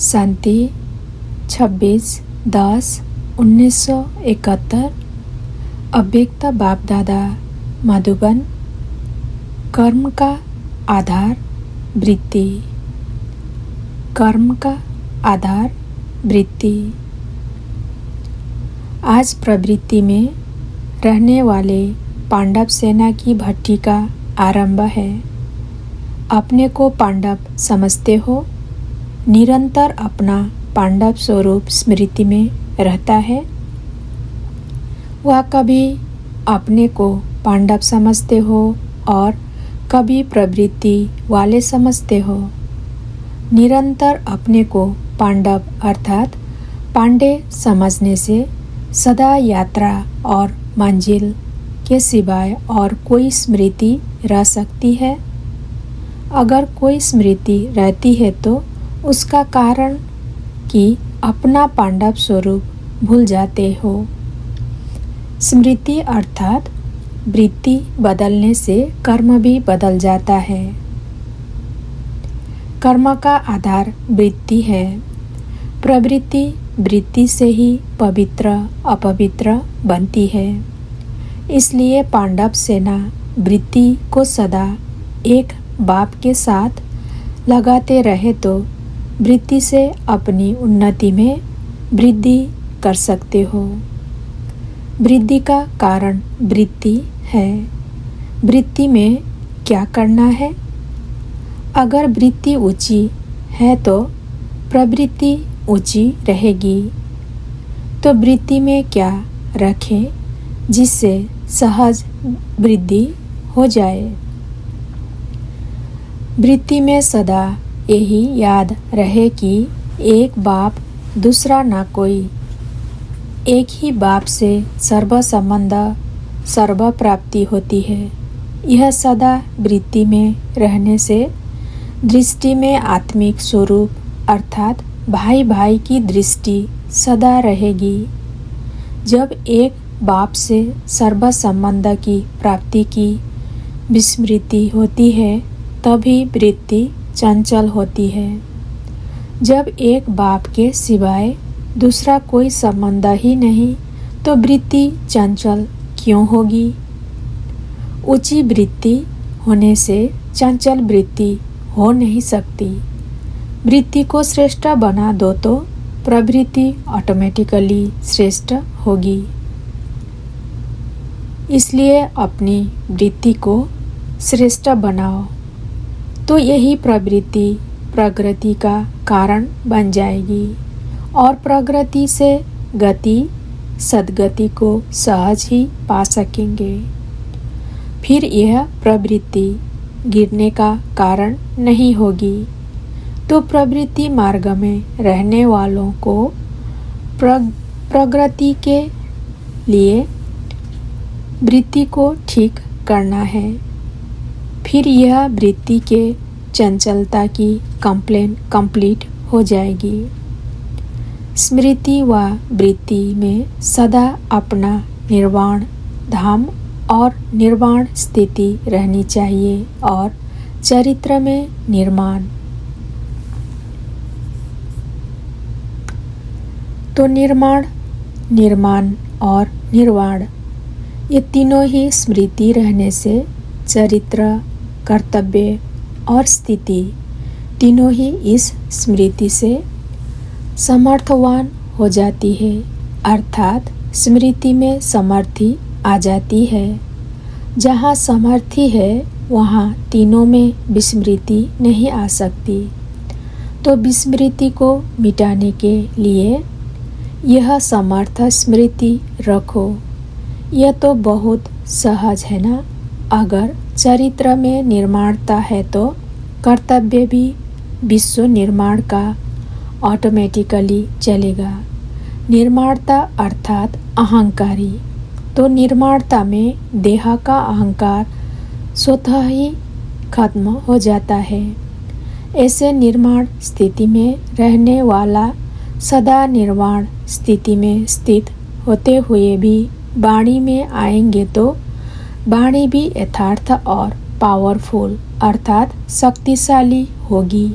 शांति 26/10/1971। अव्यक्त बाप दादा मधुबन। कर्म का आधार वृत्ति। कर्म का आधार वृत्ति। आज प्रवृत्ति में रहने वाले पांडव सेना की भट्टी का आरंभ है। अपने को पांडव समझते हो। निरंतर अपना पांडव स्वरूप स्मृति में रहता है। वह कभी अपने को पांडव समझते हो और कभी प्रवृत्ति वाले समझते हो। निरंतर अपने को पांडव अर्थात पांडे समझने से सदा यात्रा और मंजिल के सिवाय और कोई स्मृति रह सकती है। अगर कोई स्मृति रहती है तो उसका कारण कि अपना पांडव स्वरूप भूल जाते हो। स्मृति अर्थात वृत्ति बदलने से कर्म भी बदल जाता है। कर्म का आधार वृत्ति है। प्रवृत्ति वृत्ति से ही पवित्र अपवित्र बनती है। इसलिए पांडव सेना वृत्ति को सदा एक बाप के साथ लगाते रहे तो वृत्ति से अपनी उन्नति में वृद्धि कर सकते हो। वृद्धि का कारण वृत्ति है। वृत्ति में क्या करना है? अगर वृत्ति ऊंची है तो प्रवृत्ति ऊंची रहेगी। तो वृत्ति में क्या रखें जिससे सहज वृद्धि हो जाए? वृत्ति में सदा यही याद रहे कि एक बाप दूसरा ना कोई। एक ही बाप से सर्व संबंध सर्व प्राप्ति होती है। यह सदा वृत्ति में रहने से दृष्टि में आत्मिक स्वरूप अर्थात भाई भाई की दृष्टि सदा रहेगी। जब एक बाप से सर्व संबंध की प्राप्ति की विस्मृति होती है तभी वृत्ति चंचल होती है। जब एक बाप के सिवाय दूसरा कोई संबंध ही नहीं तो वृत्ति चंचल क्यों होगी? ऊंची वृत्ति होने से चंचल वृत्ति हो नहीं सकती। वृत्ति को श्रेष्ठ बना दो तो प्रवृत्ति ऑटोमेटिकली श्रेष्ठ होगी। इसलिए अपनी वृत्ति को श्रेष्ठ बनाओ तो यही प्रवृत्ति प्रगति का कारण बन जाएगी और प्रगति से गति सद्गति को सहज ही पा सकेंगे। फिर यह प्रवृत्ति गिरने का कारण नहीं होगी। तो प्रवृत्ति मार्ग में रहने वालों को प्रगति के लिए वृत्ति को ठीक करना है। फिर यह वृत्ति के चंचलता की कंप्लेन कंप्लीट हो जाएगी। स्मृति व वृत्ति में सदा अपना निर्वाण धाम और निर्वाण स्थिति रहनी चाहिए और चरित्र में निर्माण। तो निर्माण निर्माण और निर्वाण ये तीनों ही स्मृति रहने से चरित्र कर्तव्य और स्थिति तीनों ही इस स्मृति से समर्थवान हो जाती है। अर्थात स्मृति में समर्थी आ जाती है। जहाँ समर्थी है वहाँ तीनों में विस्मृति नहीं आ सकती। तो विस्मृति को मिटाने के लिए यह समर्थ स्मृति रखो। यह तो बहुत सहज है ना। अगर चरित्र में निर्माणता है तो कर्तव्य भी विश्व निर्माण का ऑटोमेटिकली चलेगा। निर्माणता अर्थात अहंकारी। तो निर्माणता में देह का अहंकार स्वतः ही खत्म हो जाता है। ऐसे निर्माण स्थिति में रहने वाला सदा निर्वाण स्थिति में स्थित होते हुए भी वाणी में आएंगे तो वाणी भी यथार्थ और पावरफुल अर्थात शक्तिशाली होगी।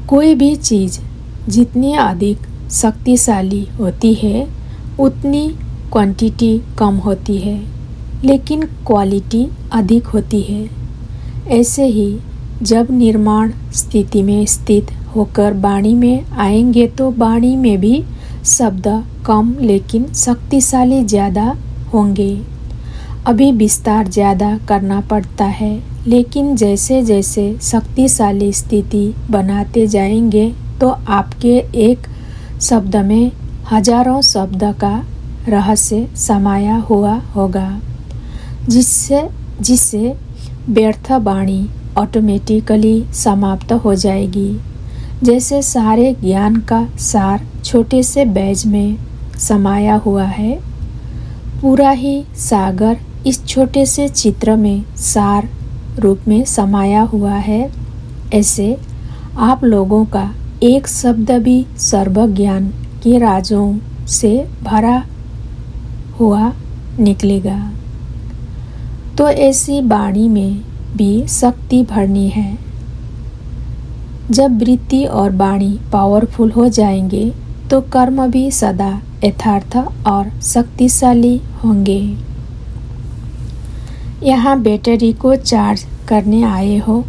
कोई भी चीज़ जितनी अधिक शक्तिशाली होती है उतनी क्वांटिटी कम होती है, लेकिन क्वालिटी अधिक होती है। ऐसे ही जब निर्माण स्थिति में स्थित होकर वाणी में आएंगे तो वाणी में भी शब्द कम लेकिन शक्तिशाली ज़्यादा होंगे। अभी विस्तार ज़्यादा करना पड़ता है, लेकिन जैसे जैसे शक्तिशाली स्थिति बनाते जाएंगे तो आपके एक शब्द में हजारों शब्द का रहस्य समाया हुआ होगा, जिससे व्यर्थ वाणी ऑटोमेटिकली समाप्त हो जाएगी। जैसे सारे ज्ञान का सार छोटे से बैज में समाया हुआ है, पूरा ही सागर इस छोटे से चित्र में सार रूप में समाया हुआ है। ऐसे आप लोगों का एक शब्द भी सर्वज्ञान के राजों से भरा हुआ निकलेगा। तो ऐसी वाणी में भी शक्ति भरनी है। जब वृत्ति और वाणी पावरफुल हो जाएंगे तो कर्म भी सदा यथार्थ और शक्तिशाली होंगे। यहाँ बैटरी को चार्ज करने आए हो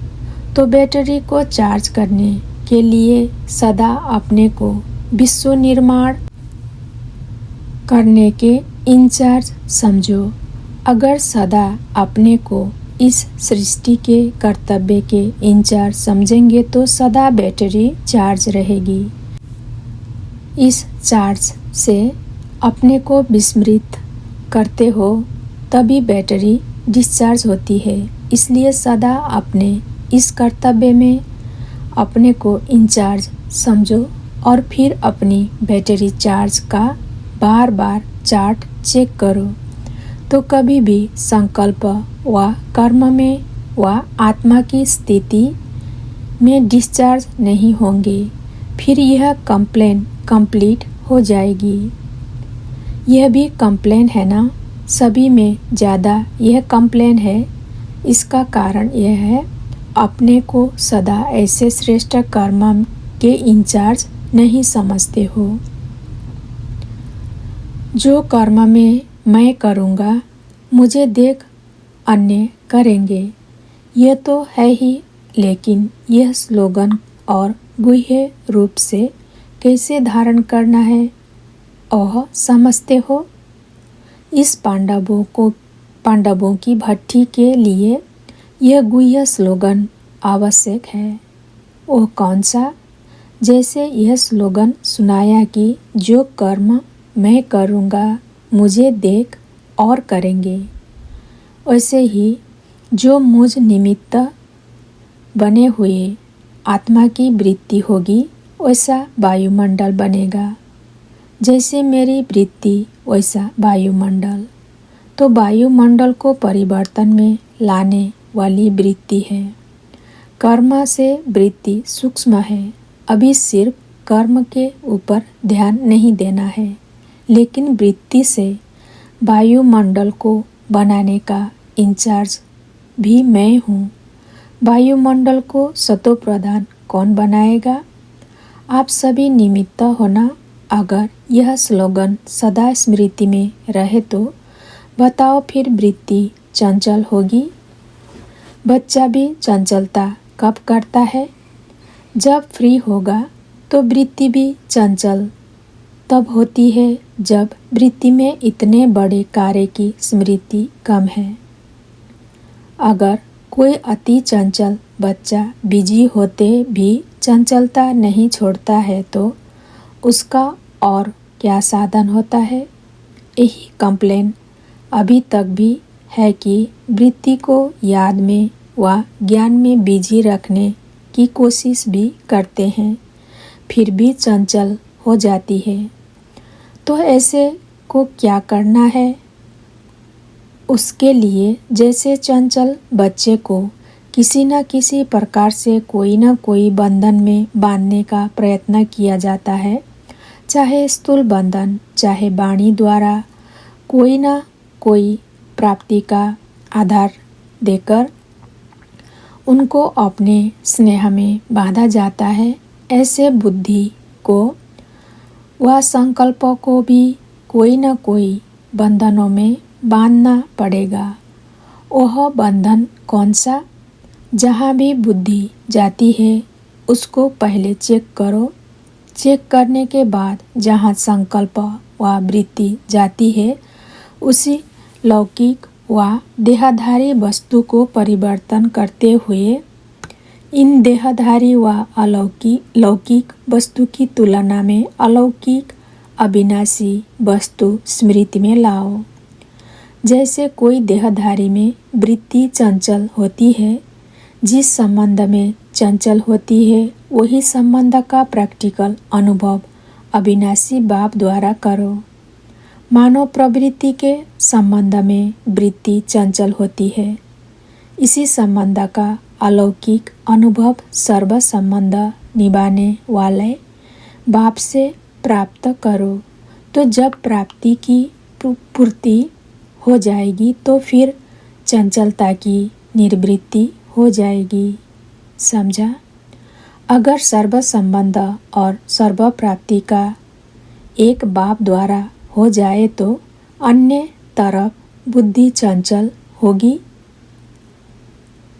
तो बैटरी को चार्ज करने के लिए सदा अपने को विश्व निर्माण करने के इंचार्ज समझो। अगर सदा अपने को इस सृष्टि के कर्तव्य के इंचार्ज समझेंगे तो सदा बैटरी चार्ज रहेगी। इस चार्ज से अपने को विस्मृत करते हो तभी बैटरी डिस्चार्ज होती है। इसलिए सदा अपने इस कर्तव्य में अपने को इंचार्ज समझो और फिर अपनी बैटरी चार्ज का बार बार चार्ट चेक करो, तो कभी भी संकल्प व कर्म में व आत्मा की स्थिति में डिस्चार्ज नहीं होंगे। फिर यह कंप्लेन कंप्लीट हो जाएगी। यह भी कंप्लेन है ना, सभी में ज़्यादा यह कंप्लेन है। इसका कारण यह है अपने को सदा ऐसे श्रेष्ठ कर्म के इंचार्ज नहीं समझते हो। जो कर्म में मैं करूँगा, मुझे देख अन्य करेंगे, यह तो है ही, लेकिन यह स्लोगन और गुह्य रूप से कैसे धारण करना है वह समझते हो। इस पांडवों की भट्टी के लिए यह गुह्य स्लोगन आवश्यक है। वह कौन सा? जैसे यह स्लोगन सुनाया कि जो कर्म मैं करूँगा मुझे देख और करेंगे, वैसे ही जो मुझ निमित्त बने हुए आत्मा की वृत्ति होगी वैसा वायुमंडल बनेगा। जैसे मेरी वृत्ति वैसा वायुमंडल। तो वायुमंडल को परिवर्तन में लाने वाली वृत्ति है। कर्म से वृत्ति सूक्ष्म है। अभी सिर्फ कर्म के ऊपर ध्यान नहीं देना है, लेकिन वृत्ति से वायुमंडल को बनाने का इंचार्ज भी मैं हूँ। वायुमंडल को सतोप्रधान कौन बनाएगा? आप सभी निमित्त होना। अगर यह स्लोगन सदा स्मृति में रहे तो बताओ फिर वृत्ति चंचल होगी? बच्चा भी चंचलता कब करता है? जब फ्री होगा। तो वृत्ति भी चंचल तब होती है जब वृत्ति में इतने बड़े कार्य की स्मृति कम है। अगर कोई अति चंचल बच्चा बिजी होते भी चंचलता नहीं छोड़ता है तो उसका और क्या साधन होता है? यही कंप्लेन अभी तक भी है कि वृत्ति को याद में व ज्ञान में बिजी रखने की कोशिश भी करते हैं, फिर भी चंचल हो जाती है। तो ऐसे को क्या करना है? उसके लिए जैसे चंचल बच्चे को किसी न किसी प्रकार से कोई न कोई बंधन में बांधने का प्रयत्न किया जाता है, चाहे स्थूल बंधन, चाहे वाणी द्वारा कोई न कोई प्राप्ति का आधार देकर उनको अपने स्नेह में बांधा जाता है। ऐसे बुद्धि को व संकल्पों को भी कोई न कोई बंधनों में बांधना पड़ेगा। वह बंधन कौन सा? जहाँ भी बुद्धि जाती है उसको पहले चेक करो। चेक करने के बाद जहाँ संकल्प व वृत्ति जाती है उसी लौकिक व देहधारी वस्तु को परिवर्तन करते हुए इन देहधारी व लौकिक वस्तु की तुलना में अलौकिक अविनाशी वस्तु स्मृति में लाओ। जैसे कोई देहधारी में वृत्ति चंचल होती है, जिस संबंध में चंचल होती है वही संबंध का प्रैक्टिकल अनुभव अविनाशी बाप द्वारा करो। मानव प्रवृत्ति के संबंध में वृत्ति चंचल होती है, इसी संबंध का अलौकिक अनुभव सर्व संबंध निभाने वाले बाप से प्राप्त करो। तो जब प्राप्ति की पूर्ति हो जाएगी तो फिर चंचलता की निवृत्ति हो जाएगी। समझा? अगर सर्व संबंध और सर्व प्राप्ति का एक बाप द्वारा हो जाए तो अन्य तरफ बुद्धि चंचल होगी।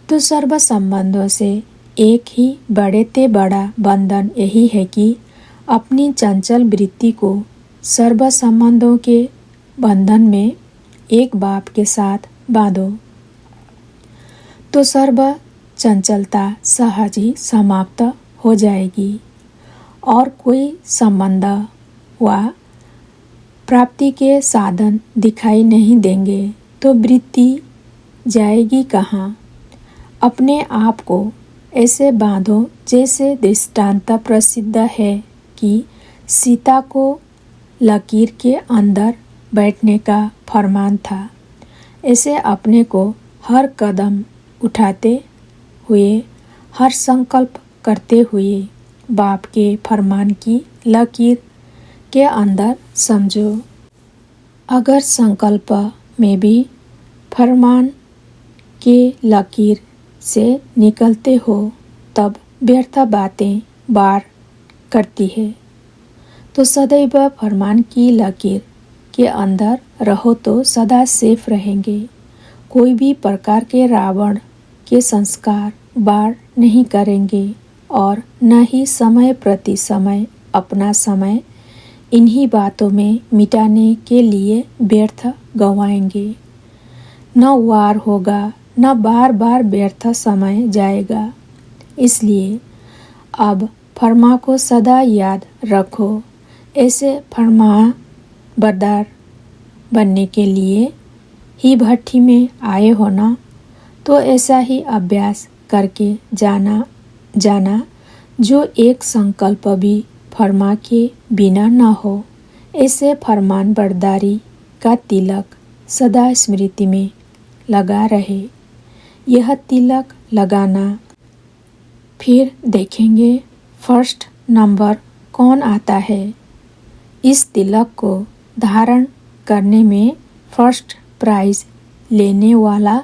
तो सर्व संबंधों से एक ही बड़े ते बड़ा बंधन यही है कि अपनी चंचल वृत्ति को सर्व संबंधों के बंधन में एक बाप के साथ बांधो, तो सर्व चंचलता सहज ही समाप्त हो जाएगी और कोई संबंध व प्राप्ति के साधन दिखाई नहीं देंगे। तो वृत्ति जाएगी कहाँ? अपने आप को ऐसे बांधो जैसे दृष्टांत प्रसिद्ध है कि सीता को लकीर के अंदर बैठने का फरमान था। ऐसे अपने को हर कदम उठाते हुए, हर संकल्प करते हुए बाप के फरमान की लकीर के अंदर समझो। अगर संकल्प में भी फरमान के लकीर से निकलते हो तब व्यर्थ बातें बार करती है। तो सदैव फरमान की लकीर के अंदर रहो तो सदा सेफ रहेंगे। कोई भी प्रकार के रावण के संस्कार बार नहीं करेंगे और न ही समय प्रति समय अपना समय इन्हीं बातों में मिटाने के लिए व्यर्थ गंवाएंगे। न वार होगा, न बार बार व्यर्थ समय जाएगा। इसलिए अब फरमा को सदा याद रखो। ऐसे फरमा बरदार बनने के लिए ही भट्टी में आए हो ना, तो ऐसा ही अभ्यास करके जाना जो एक संकल्प भी फरमा के बिना न हो। ऐसे फरमान बरदारी का तिलक सदा स्मृति में लगा रहे। यह तिलक लगाना, फिर देखेंगे फर्स्ट नंबर कौन आता है। इस तिलक को धारण करने में फर्स्ट प्राइज लेने वाला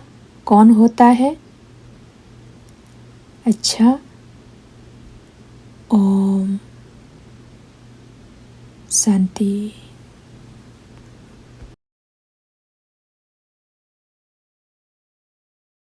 कौन होता है? अच्छा, ओम शांति।